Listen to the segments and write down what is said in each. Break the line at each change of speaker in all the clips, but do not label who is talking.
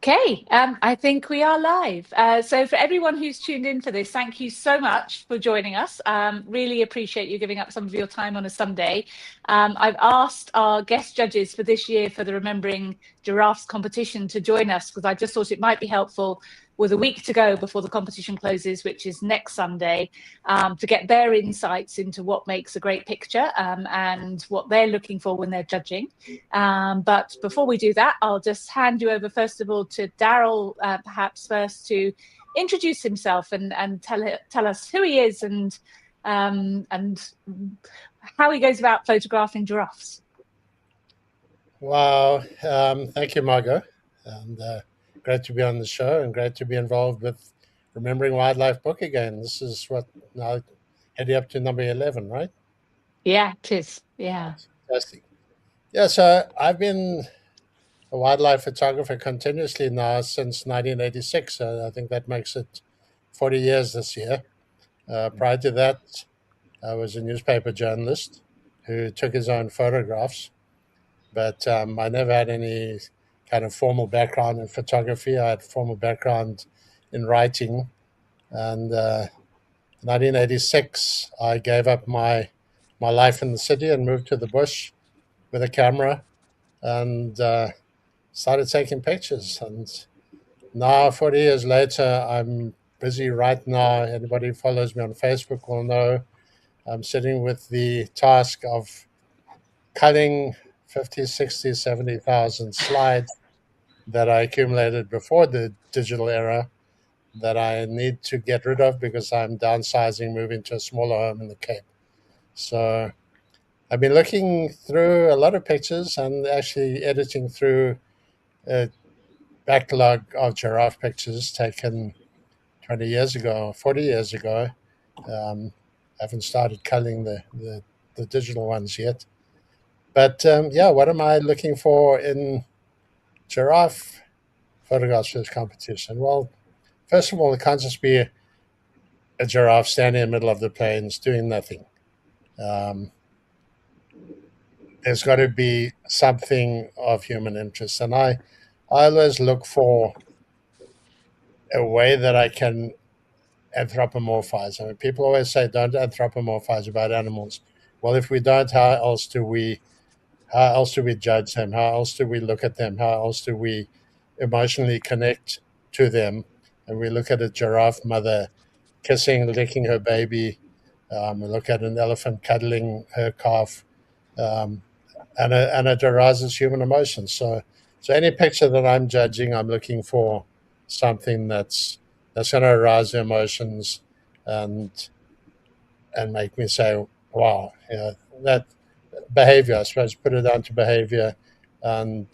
Okay, I think we are live. So for everyone who's tuned in for this, thank you so much for joining us. Really appreciate you giving up some of your time on a Sunday. I've asked our guest judges for this year for the Remembering Giraffes competition to join us because I just thought it might be helpful with a week to go before the competition closes, which is next Sunday, to get their insights into what makes a great picture and what they're looking for when they're judging. But before we do that, I'll just hand you over, first of all, to Daryl, perhaps first to introduce himself and tell us who he is and how he goes about photographing giraffes.
Wow. Thank you, Margot. And great to be on the show and great to be involved with Remembering Wildlife book again. This is what now heading up to number 11, right?
Yeah, it is. Yeah.
Fantastic. Yeah, so I've been a wildlife photographer continuously now since 1986. So I think that makes it 40 years this year. Prior to that, I was a newspaper journalist who took his own photographs, but I never had any kind of formal background in photography. I had formal background in writing, and in 1986, I gave up my life in the city and moved to the bush with a camera and started taking pictures. And now, 40 years later, I'm busy right now. Anybody who follows me on Facebook will know I'm sitting with the task of cutting 50, 60, 70,000 slides that I accumulated before the digital era that I need to get rid of because I'm downsizing, moving to a smaller home in the Cape. So I've been looking through a lot of pictures and actually editing through a backlog of giraffe pictures taken 20 years ago, 40 years ago. I haven't started culling the digital ones yet. But yeah, what am I looking for in giraffe photographs for this competition? Well, first of all, it can't just be a giraffe standing in the middle of the plains doing nothing. Um, there's got to be something of human interest. And I always look for a way that I can anthropomorphize. I mean, people always say, don't anthropomorphize about animals. Well, if we don't, how else do we judge them? How else do we look at them? How else do we emotionally connect to them? And we look at a giraffe mother kissing, licking her baby. We look at an elephant cuddling her calf, um, and it arouses human emotions. So any picture that I'm judging, I'm looking for something that's going to arouse emotions and and make me say, "Wow, that behavior." I suppose put it down to behavior and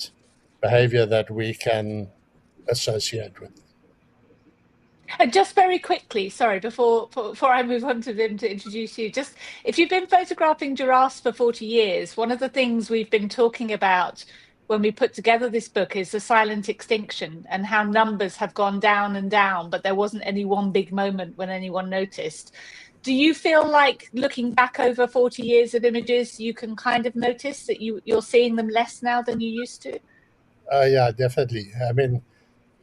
behavior that we can associate with.
Just very quickly, sorry, before I move on to them to introduce you, just if you've been photographing giraffes for 40 years, one of the things we've been talking about when we put together this book is the silent extinction and how numbers have gone down and down, but there wasn't any one big moment when anyone noticed. Do you feel like looking back over 40 years of images, you can kind of notice that you're seeing them less now than you used to?
Yeah, definitely. I mean,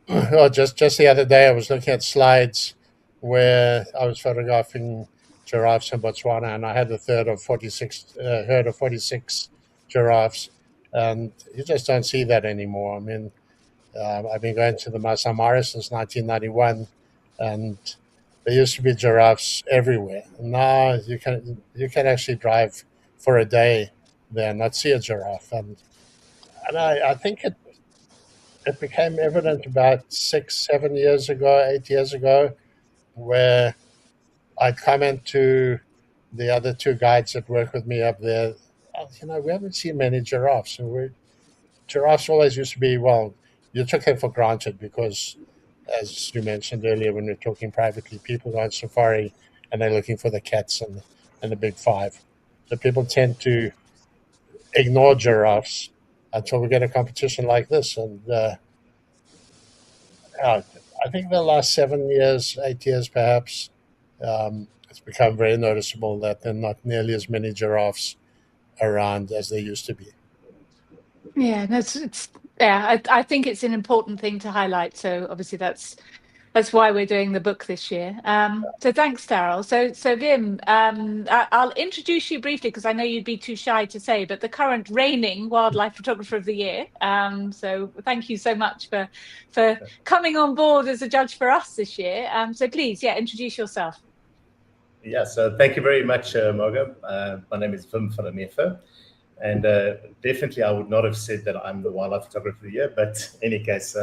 well, just the other day, I was looking at slides where I was photographing giraffes in Botswana, and I had a herd of 46 giraffes, and you just don't see that anymore. I mean, I've been going to the Masai Mara since 1991, and there used to be giraffes everywhere. Now you can actually drive for a day there and not see a giraffe, and I think it became evident about 6, 7 years ago, 8 years ago, where I'd comment to the other two guides that work with me up there. "Oh, we haven't seen many giraffes. And giraffes always used to be, well, you took them for granted because, as you mentioned earlier when we were talking privately, people go on safari and they're looking for the cats and the big five. So people tend to ignore giraffes until we get a competition like this. And uh, I think the last 7 years, 8 years perhaps, it's become very noticeable that there are not nearly as many giraffes around as there used to be.
Yeah, that's it's Yeah, I think it's an important thing to highlight. So obviously that's why we're doing the book this year. So thanks, Daryl. So Vim, I'll introduce you briefly because I know you'd be too shy to say, but the current reigning wildlife photographer of the year. So thank you so much for coming on board as a judge for us this year. So please, yeah, introduce yourself.
Yeah, so thank you very much, Margot. My name is Vim van der Neefe, and definitely I would not have said that I'm the wildlife photographer of the year, but in any case,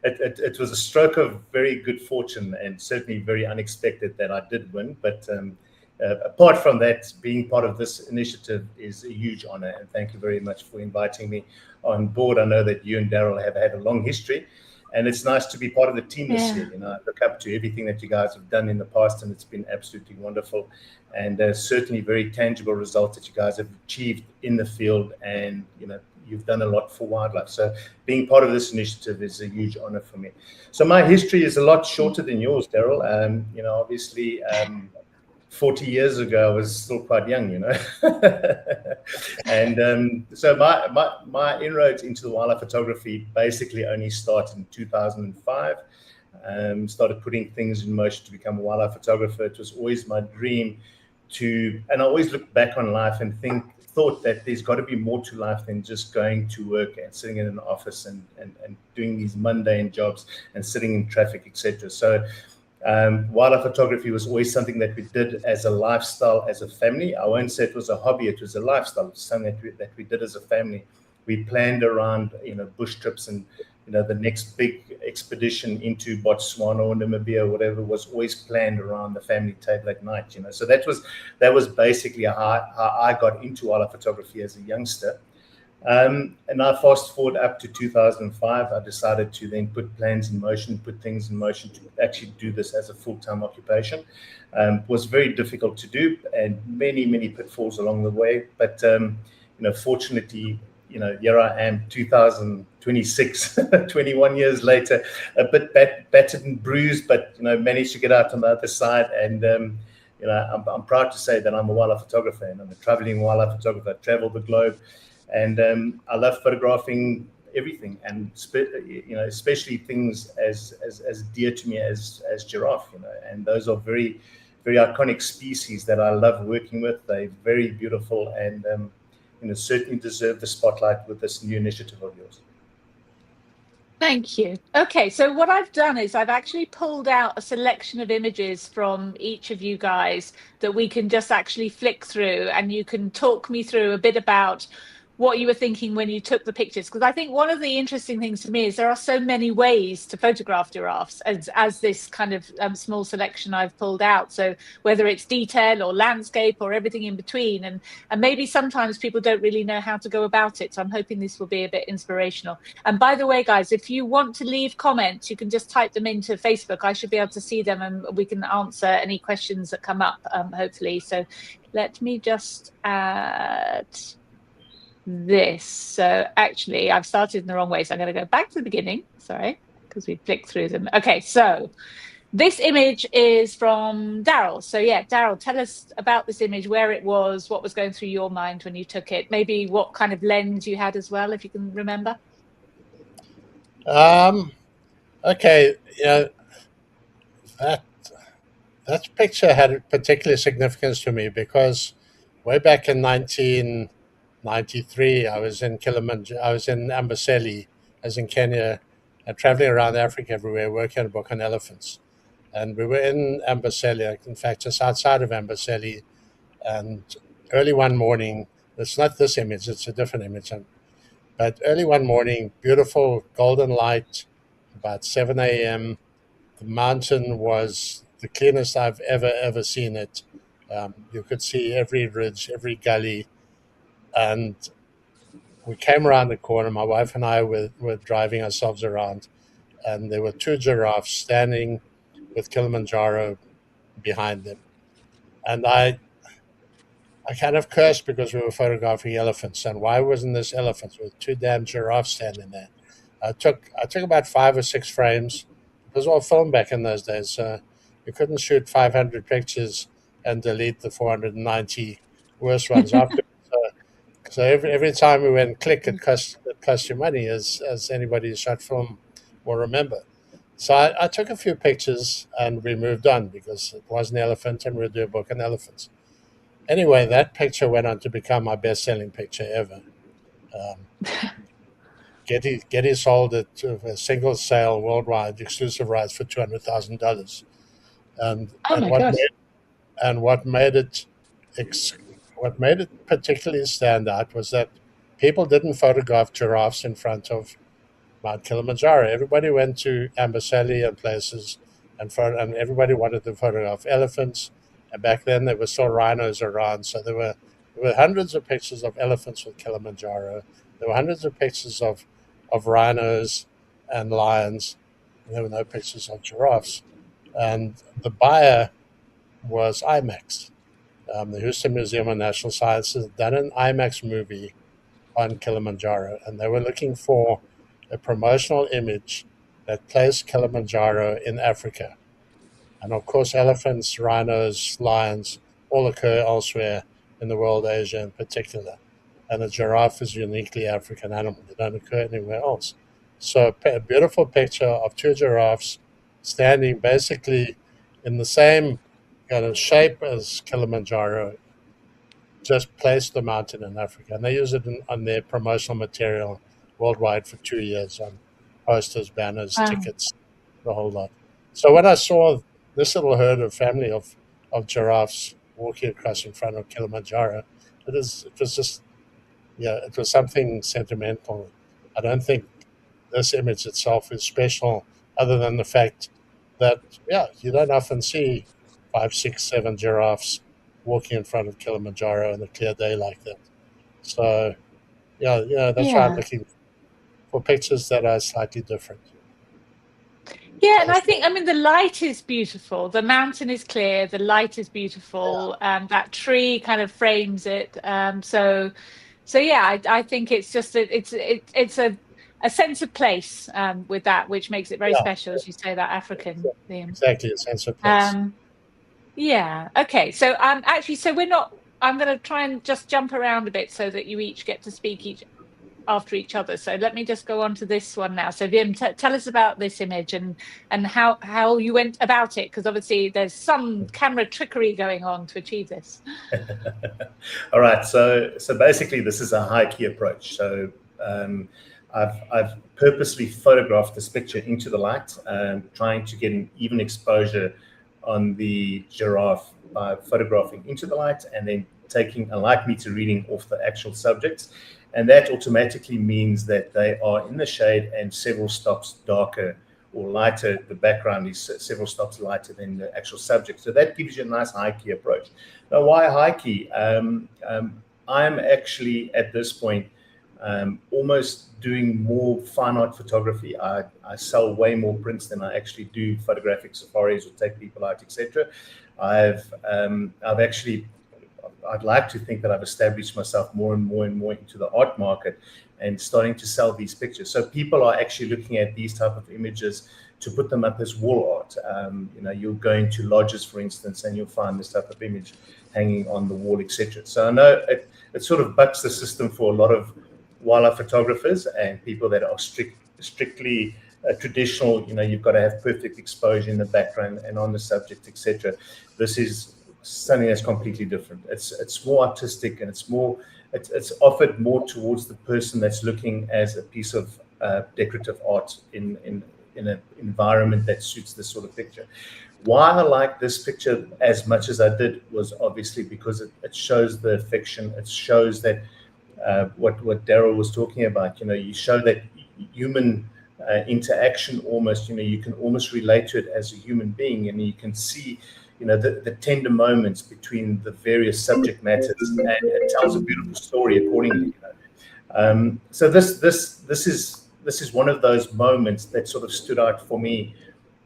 it was a stroke of very good fortune and certainly very unexpected that I did win. But apart from that, being part of this initiative is a huge honor, and thank you very much for inviting me on board. I know that you and Daryl have had a long history, and it's nice to be part of the team this year. You know, I look up to everything that you guys have done in the past, and it's been absolutely wonderful, and certainly very tangible results that you guys have achieved in the field, and you know, you've done a lot for wildlife. So being part of this initiative is a huge honor for me. So my history is a lot shorter than yours, Daryl. You know, obviously, 40 years ago, I was still quite young, you know. And so my inroads into the wildlife photography basically only started in 2005. Started putting things in motion to become a wildlife photographer. It was always my dream and I always look back on life and thought that there's got to be more to life than just going to work and sitting in an office and doing these mundane jobs and sitting in traffic, etc. So wildlife photography was always something that we did as a lifestyle, as a family. I won't say it was a hobby; it was a lifestyle. It was something that we did as a family. We planned around, you know, bush trips, and you know, the next big expedition into Botswana or Namibia or whatever was always planned around the family table at night. You know, so that was basically how I got into wildlife photography as a youngster. And now fast forward up to 2005, I decided to then put plans in motion, put things in motion to actually do this as a full-time occupation. Was very difficult to do, and many pitfalls along the way. But you know, fortunately, you know, here I am, 2026, 21 years later, a bit battered and bruised, but you know, managed to get out on the other side. And you know, I'm proud to say that I'm a wildlife photographer, and I'm a traveling wildlife photographer. I travel the globe. And I love photographing everything, and you know, especially things as dear to me as giraffe. You know, and those are very iconic species that I love working with. They're very beautiful, and you know, certainly deserve the spotlight with this new initiative of yours.
Thank you. Okay, so what I've done is I've actually pulled out a selection of images from each of you guys that we can just actually flick through, and you can talk me through a bit about what you were thinking when you took the pictures. Because I think one of the interesting things to me is there are so many ways to photograph giraffes as this kind of small selection I've pulled out. So whether it's detail or landscape or everything in between, and maybe sometimes people don't really know how to go about it. So I'm hoping this will be a bit inspirational. And by the way, guys, if you want to leave comments, you can just type them into Facebook. I should be able to see them, and we can answer any questions that come up, hopefully. So let me just add this. So actually, I've started in the wrong way. So I'm going to go back to the beginning. Sorry, because we flicked through them. Okay, so this image is from Daryl. So yeah, Daryl, tell us about this image, where it was, what was going through your mind when you took it, maybe what kind of lens you had as well, if you can remember.
Okay, yeah, that picture had particular significance to me because way back in 1993, I was in Kilimanjaro, I was in Amboseli, I was in Kenya, and traveling around Africa everywhere, working on a book on elephants. And we were in Amboseli, in fact, just outside of Amboseli, and early one morning, it's not this image, it's a different image, but early one morning, beautiful golden light, about 7 a.m., the mountain was the cleanest I've ever seen it. You could see every ridge, every gully, and we came around the corner. My wife and I were driving ourselves around, and there were two giraffes standing with Kilimanjaro behind them. And I kind of cursed because we were photographing elephants, and why wasn't this elephants with two damn giraffes standing there? I took about 5 or 6 frames. It was all film back in those days, so you couldn't shoot 500 pictures and delete the 490 worst ones after. So every time we went click, it cost you money, as anybody who shot film will remember. So I took a few pictures and we moved on because it was an elephant and we'd do a book on elephants. Anyway, that picture went on to become my best-selling picture ever. Getty sold it to a single sale worldwide, exclusive rights for $200,000. And
Oh my gosh.
what made it what made it particularly stand out was that people didn't photograph giraffes in front of Mount Kilimanjaro. Everybody went to Amboseli and places, and everybody wanted to photograph elephants. And back then there were still rhinos around, so there were hundreds of pictures of elephants with Kilimanjaro. There were hundreds of pictures of rhinos and lions. And there were no pictures of giraffes. And the buyer was IMAX. The Houston Museum of Natural Sciences had done an IMAX movie on Kilimanjaro, and they were looking for a promotional image that placed Kilimanjaro in Africa. And of course, elephants, rhinos, lions all occur elsewhere in the world, Asia in particular. And the giraffe is a uniquely African animal. They don't occur anywhere else. So a beautiful picture of two giraffes standing basically in the same kind of shape as Kilimanjaro, just placed the mountain in Africa. And they use it on their promotional material worldwide for 2 years on posters, banners, tickets, the whole lot. So when I saw this little herd of family of giraffes walking across in front of Kilimanjaro, it was just, it was something sentimental. I don't think this image itself is special other than the fact that, you don't often see 5, 6, 7 giraffes walking in front of Kilimanjaro on a clear day like that. So, that's why I'm looking for pictures that are slightly different.
Yeah, and I think, the light is beautiful. The mountain is clear. The light is beautiful. That tree kind of frames it. So yeah, I think it's just it's a sense of place with that, which makes it very special, as you say, that African theme.
Exactly, a sense of place.
Yeah. Okay. So actually, so we're not. I'm going to try and just jump around a bit so that you each get to speak after each other. So let me just go on to this one now. So Wim, tell us about this image and how you went about it, because obviously there's some camera trickery going on to achieve this.
All right. So basically, this is a high key approach. So I've purposely photographed this picture into the light, trying to get an even exposure on the giraffe by photographing into the light and then taking a light meter reading off the actual subjects. And that automatically means that they are in the shade and several stops darker or lighter. The background is several stops lighter than the actual subject. So that gives you a nice high key approach. Now, why high key? I'm actually at this point almost doing more fine art photography. I sell way more prints than I actually do photographic safaris or take people out, etc. I'd like to think that I've established myself more and more into the art market and starting to sell these pictures. So people are actually looking at these type of images to put them up as wall art. You'll go into lodges, for instance, and you'll find this type of image hanging on the wall, etc. So I know it sort of bucks the system for a lot of wildlife photographers and people that are strictly traditional. You've got to have perfect exposure in the background and on the subject, etc. This is something that's completely different. It's more artistic and it's offered more towards the person that's looking as a piece of decorative art in an environment that suits this sort of picture. Why I like this picture as much as I did was obviously because it shows the affection. It shows that what Daryl was talking about. You show that human interaction almost. You can almost relate to it as a human being, and you can see the tender moments between the various subject matters, and it tells a beautiful story accordingly. So this is one of those moments that sort of stood out for me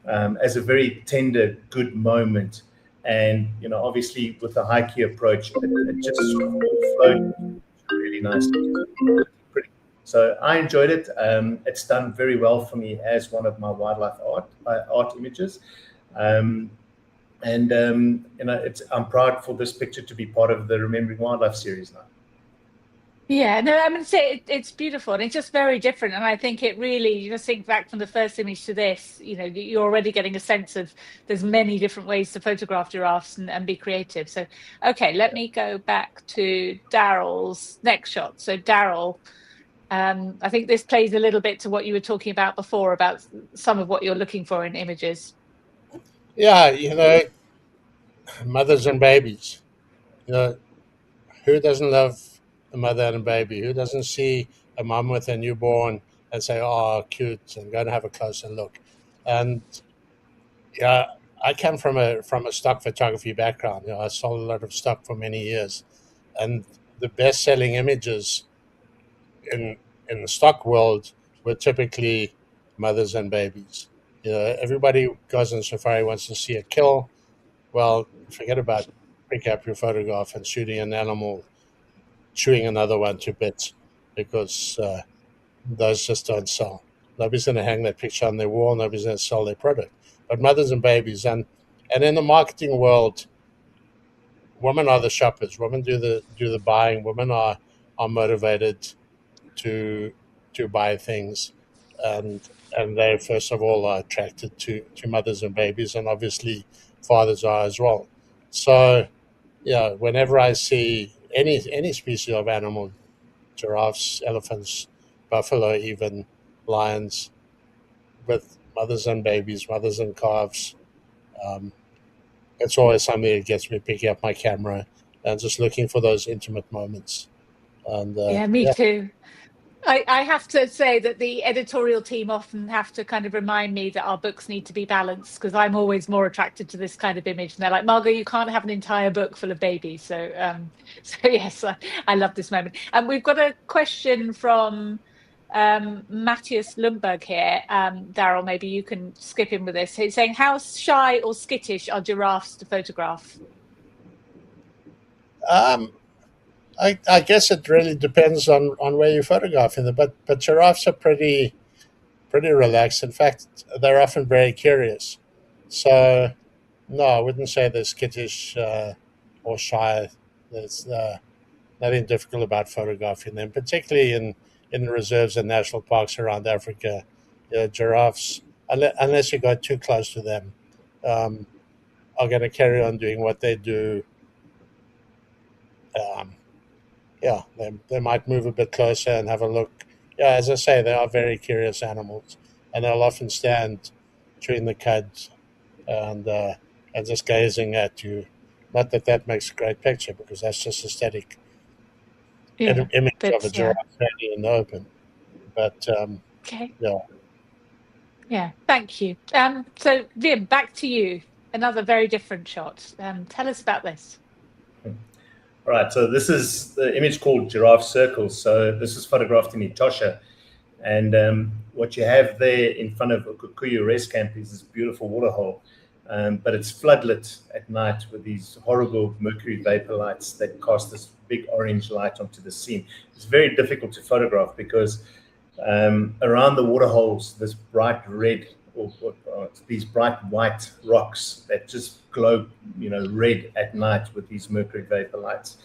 as a very tender, good moment. And obviously with the high key approach, it just sort of flowed really nicely. So I enjoyed it. It's done very well for me as one of my wildlife art images. I'm proud for this picture to be part of the Remembering Wildlife series now.
Yeah, no, I mean, it's beautiful and it's just very different. And I think it really, you just think back from the first image to this, you're already getting a sense of there's many different ways to photograph giraffes and be creative. So, okay, let me go back to Daryl's next shot. So, Daryl, I think this plays a little bit to what you were talking about before about some of what you're looking for in images.
Yeah, mothers and babies. Who doesn't love a mother and a baby? Who doesn't see a mom with a newborn and say, "Oh, cute," and go and have a closer look? And yeah, I come from a stock photography background. I sold a lot of stock for many years, and the best-selling images in in the stock world were typically mothers and babies. Everybody who goes on safari wants to see a kill. Well, forget about picking up your photograph and shooting an animal chewing another one to bits, because those just don't sell. Nobody's going to hang that picture on their wall. Nobody's going to sell their product. But mothers and babies, and in the marketing world, women are the shoppers. Women do the buying. Women are motivated to buy things, and they first of all are attracted to mothers and babies, and obviously fathers are as well. So yeah, whenever I see any species of animal, giraffes, elephants, buffalo, even lions, with mothers and babies, mothers and calves, um, it's always something that gets me picking up my camera and just looking for those intimate moments. And
Yeah, me too. I have to say that the editorial team often have to kind of remind me that our books need to be balanced, because I'm always more attracted to this kind of image. And they're like, Margot, you can't have an entire book full of babies. So, so yes, I love this moment. And we've got a question from Matthias Lundberg here. Daryl, maybe you can skip in with this. He's saying, how shy or skittish are giraffes to photograph?
I guess it really depends on where you're photographing them, but giraffes are pretty relaxed. In fact, they're often very curious. So no, I wouldn't say they're skittish or shy. There's nothing difficult about photographing them, particularly in reserves and national parks around Africa. Giraffes, unless you go too close to them, um, are going to carry on doing what they do. Um, yeah, they might move a bit closer and have a look. Yeah, as I say, they are very curious animals, and they'll often stand chewing the cud and just gazing at you. Not that that makes a great picture, because that's just aesthetic
Yeah,
image of a
but
giraffe standing in the open. But
okay.
yeah,
Yeah, thank you. So Vim, back to you. Another very different shot. Tell us about this.
All right, so this is the image called Giraffe Circles. So this is photographed in Etosha. And what you have there in front of Kikuyu Rest Camp is this beautiful waterhole. But it's floodlit at night with these horrible mercury vapor lights that cast this big orange light onto the scene. It's very difficult to photograph because around the waterholes, this bright red or these bright white rocks that just glow, red at night with these mercury vapor lights.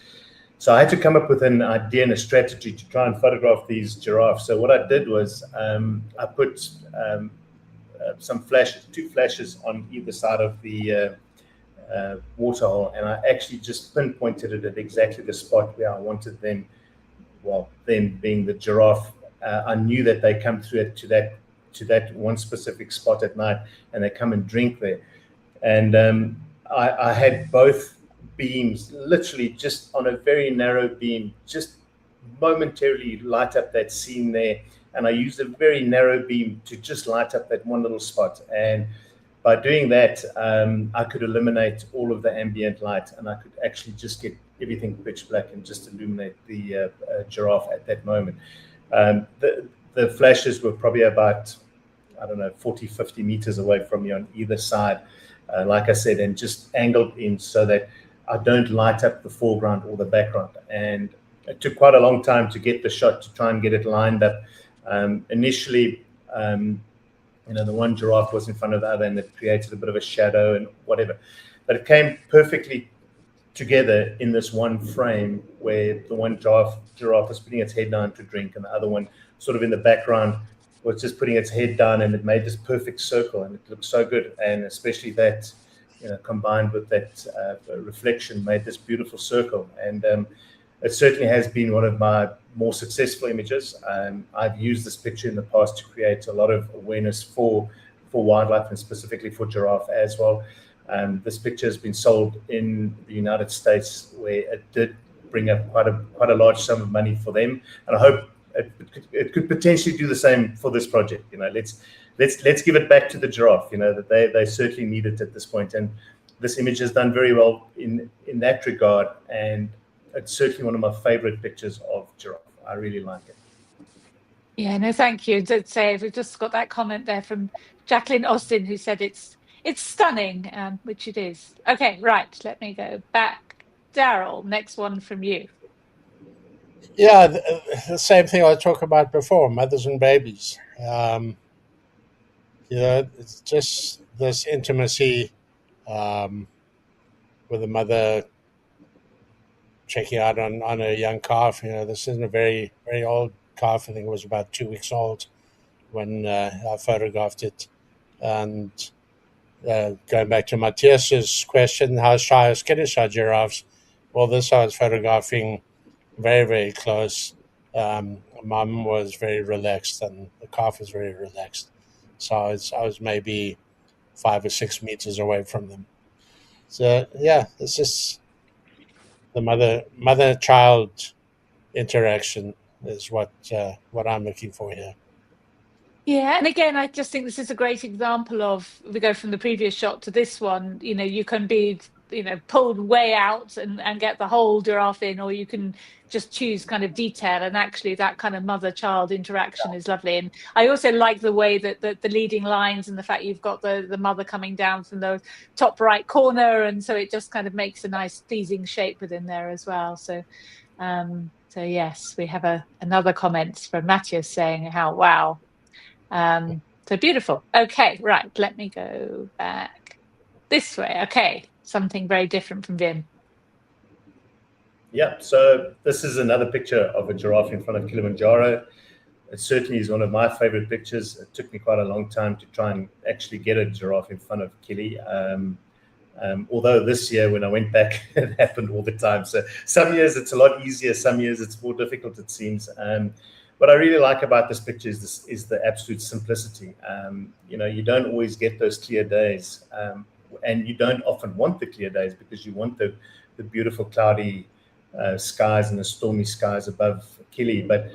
So I had to come up with an idea and a strategy to try and photograph these giraffes. So what I did was I put some flashes, 2 flashes on either side of the waterhole, and I actually just pinpointed it at exactly the spot where I wanted them. Well, them being the giraffe, I knew that they come through it to that one specific spot at night, and they come and drink there. And I had both beams literally just on a very narrow beam, just momentarily light up that scene there. And I used a very narrow beam to just light up that one little spot. And by doing that, I could eliminate all of the ambient light, and I could actually just get everything pitch black and just illuminate the giraffe at that moment. The flashes were probably about, 40, 50 meters away from me on either side, like I said, and just angled in so that I don't light up the foreground or the background. And it took quite a long time to get the shot, to try and get it lined up. Initially, the one giraffe was in front of the other, and it created a bit of a shadow and whatever. But it came perfectly together in this one frame, where the one giraffe was putting its head down to drink, and the other one sort of in the background was just putting its head down, and it made this perfect circle, and it looked so good. And especially that, combined with that reflection, made this beautiful circle. And it certainly has been one of my more successful images. I've used this picture in the past to create a lot of awareness for wildlife, and specifically for giraffe as well. This picture has been sold in the United States, where it did bring up quite a large sum of money for them, and I hope it could potentially do the same for this project. Let's give it back to the giraffe. That they certainly need it at this point, and this image has done very well in that regard, and it's certainly one of my favorite pictures of giraffe. I really like it.
Yeah, no, thank you. I'd say we've just got that comment there from Jacqueline Austin, who said it's stunning, which it is. Okay, right. Let me go back. Daryl, next one from you.
Yeah, the same thing I talked about before, mothers and babies. It's just this intimacy with the mother checking out on a young calf. This isn't a very, very old calf. I think it was about 2 weeks old when I photographed it. And going back to Matthias's question, how shy or skittish are giraffes? Well, this I was photographing very, very close. Mum was very relaxed, and the calf was very relaxed. So I was maybe 5 or 6 meters away from them. So yeah, it's just the mother-child interaction is what I'm looking for here.
Yeah, and again, I just think this is a great example of, we go from the previous shot to this one, you can be, pulled way out and get the whole giraffe in, or you can just choose kind of detail, and actually that kind of mother-child interaction is lovely. And I also like the way that the leading lines, and the fact you've got the mother coming down from the top right corner, and so it just kind of makes a nice pleasing shape within there as well. So yes, we have another comment from Matthias saying how wow. So beautiful. Okay, right. Let me go back this way. Okay, something very different from Vim.
Yeah, so this is another picture of a giraffe in front of Kilimanjaro. It certainly is one of my favorite pictures. It took me quite a long time to try and actually get a giraffe in front of Kili. Although this year when I went back, it happened all the time. So some years it's a lot easier, some years it's more difficult, it seems. What I really like about this picture is the absolute simplicity. You don't always get those clear days, and you don't often want the clear days, because you want the beautiful cloudy skies and the stormy skies above Kili. But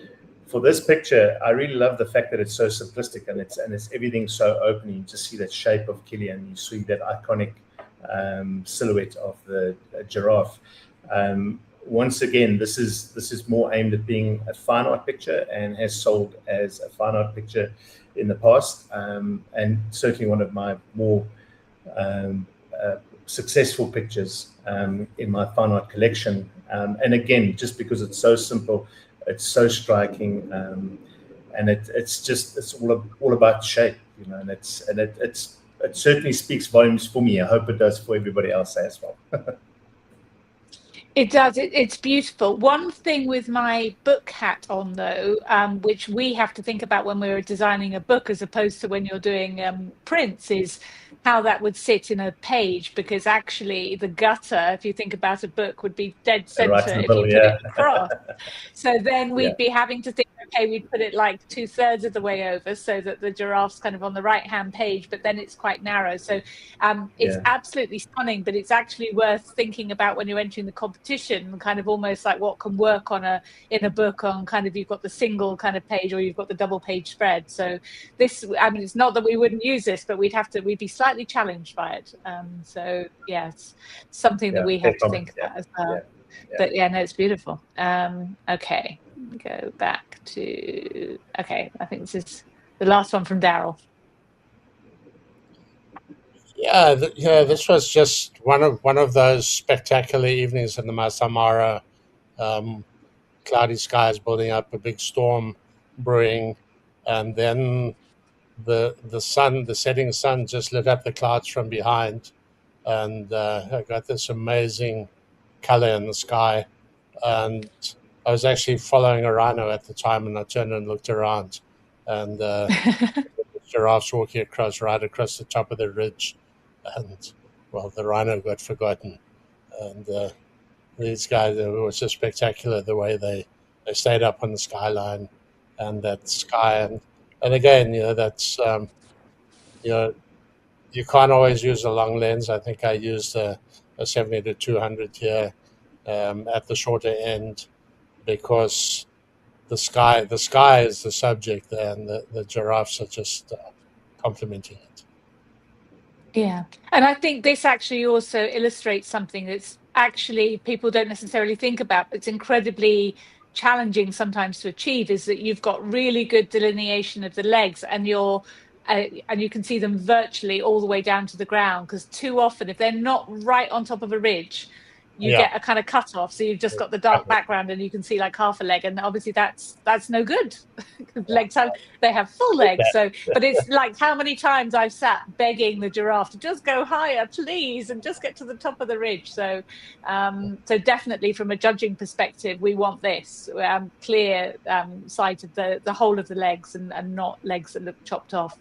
for this picture, I really love the fact that it's so simplistic, and it's everything so open. You just see that shape of Kili, and you see that iconic silhouette of the giraffe. Once again, this is more aimed at being a fine art picture, and has sold as a fine art picture in the past, and certainly one of my more successful pictures in my fine art collection. And again, just because it's so simple, it's so striking, and it's all about shape, and it certainly speaks volumes for me. I hope it does for everybody else as well.
It does. It's beautiful. One thing with my book hat on, though, which we have to think about when we're designing a book, as opposed to when you're doing prints, is how that would sit in a page. Because actually, the gutter, if you think about a book, would be dead center
Right in the
if
middle,
you put it across. So then we'd be having to think, okay, we'd put it like 2/3 of the way over, so that the giraffe's kind of on the right-hand page, but then it's quite narrow. So it's absolutely stunning, but it's actually worth thinking about when you're entering the competition, kind of almost like what can work in a book on kind of, you've got the single kind of page, or you've got the double page spread. So this, it's not that we wouldn't use this, but we'd be slightly challenged by it. So yeah, it's something that we have to think about as well. But yeah, no, it's beautiful. Okay, go back to, okay, I think this is the last one from Daryl.
Yeah, this was just one of those spectacular evenings in the Masai Mara. Cloudy skies building up, a big storm brewing, and then the setting sun just lit up the clouds from behind, and I got this amazing color in the sky. And I was actually following a rhino at the time, and I turned and looked around, and giraffes walking right across the top of the ridge, and well, the rhino got forgotten, and these guys, it was just spectacular the way they stayed up on the skyline and that sky, and again, that's you can't always use a long lens. I think I used a 70 to 200 here at the shorter end, because the sky is the subject, and the giraffes are just complementing it.
Yeah, and I think this actually also illustrates something that's actually people don't necessarily think about, but it's incredibly challenging sometimes to achieve, is that you've got really good delineation of the legs, and and you can see them virtually all the way down to the ground, because too often, if they're not right on top of a ridge, you get a kind of cut off, so you've just got the dark background and you can see like half a leg, and obviously that's no good. Legs they have full legs. So but it's like how many times I've sat begging the giraffe to just go higher, please, and just get to the top of the ridge. So so definitely from a judging perspective, we want this clear sight of the whole of the legs, and not legs that look chopped off.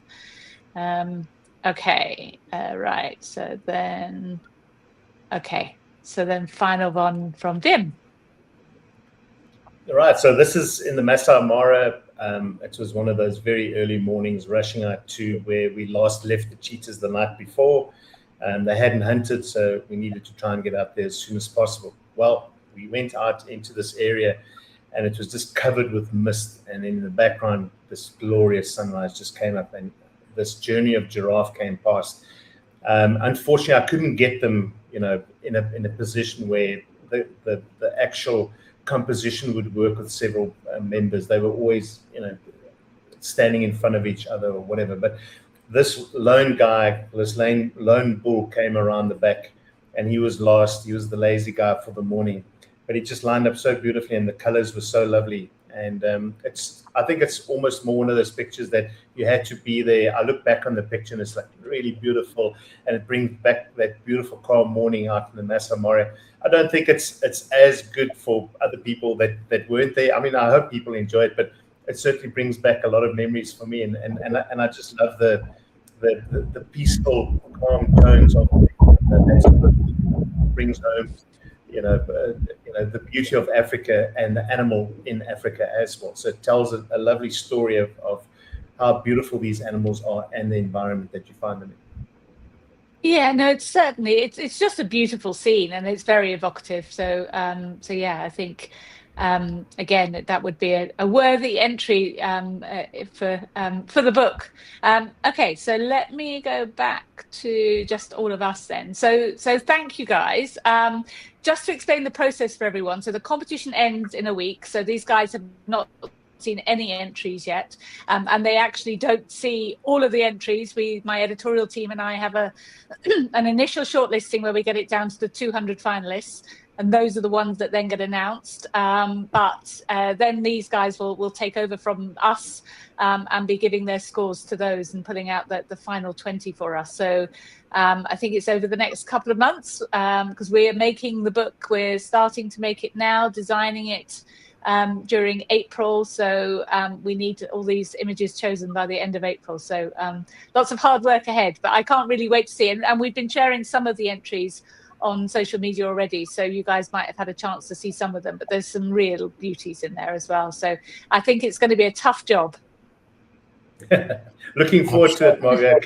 Okay, right, so then so then final one from Dim.
All right, so this is in the Masai Mara. It was one of those very early mornings rushing out to where we last left the cheetahs the night before. They hadn't hunted, so we needed to try and get out there as soon as possible. Well, we went out into this area and it was just covered with mist, and in the background this glorious sunrise just came up, and this journey of giraffe came past. Unfortunately, I couldn't get them, in a position where the actual composition would work with several members. They were always, standing in front of each other or whatever. But this lone guy, this lone bull, came around the back, and he was last. He was the lazy guy for the morning, but he just lined up so beautifully, and the colors were so lovely. And I think it's almost more one of those pictures that you had to be there. I look back on the picture and it's like really beautiful, and it brings back that beautiful calm morning out in the Masai Mara. I don't think it's as good for other people that weren't there. I mean, I hope people enjoy it, but it certainly brings back a lot of memories for me, and I just love the peaceful, calm tones of that brings home the beauty of Africa and the animal in Africa as well. So it tells a lovely story of how beautiful these animals are and the environment that you find them in.
Yeah, no, it's certainly it's just a beautiful scene, and it's very evocative. So yeah, I think again that would be a worthy entry for the book. Okay, so let me go back to just all of us then. So thank you guys. Just to explain the process for everyone. So the competition ends in a week. So these guys have not seen any entries yet, and they actually don't see all of the entries. My editorial team and I have an initial shortlisting where we get it down to the 200 finalists, and those are the ones that then get announced. But then these guys will take over from us and be giving their scores to those and putting out the final 20 for us. So I think it's over the next couple of months, because we're making the book. We're starting to make it now, designing it during April. So we need all these images chosen by the end of April. So lots of hard work ahead, but I can't really wait to see it. And we've been sharing some of the entries on social media already, so you guys might have had a chance to see some of them, but there's some real beauties in there as well. So I think it's going to be a tough job.
Looking forward to it, Margot.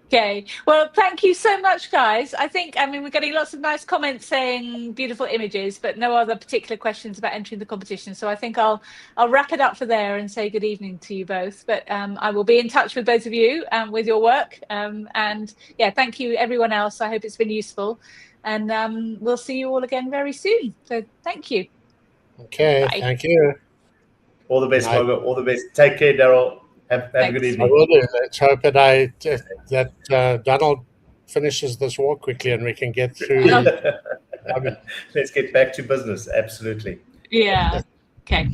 Okay, well, thank you so much, guys. I mean, we're getting lots of nice comments saying beautiful images, but no other particular questions about entering the competition. So I think I'll wrap it up for there and say good evening to you both. But I will be in touch with both of you with your work. And yeah, thank you, everyone else. I hope it's been useful. And we'll see you all again very soon. So thank you.
Okay, bye. Thank you.
All the best, Margot. All the best. Take care, Daryl. Have a good evening.
I will do. Let's hope that Donald finishes this war quickly and we can get through.
Let's get back to business. Absolutely.
Yeah. Okay.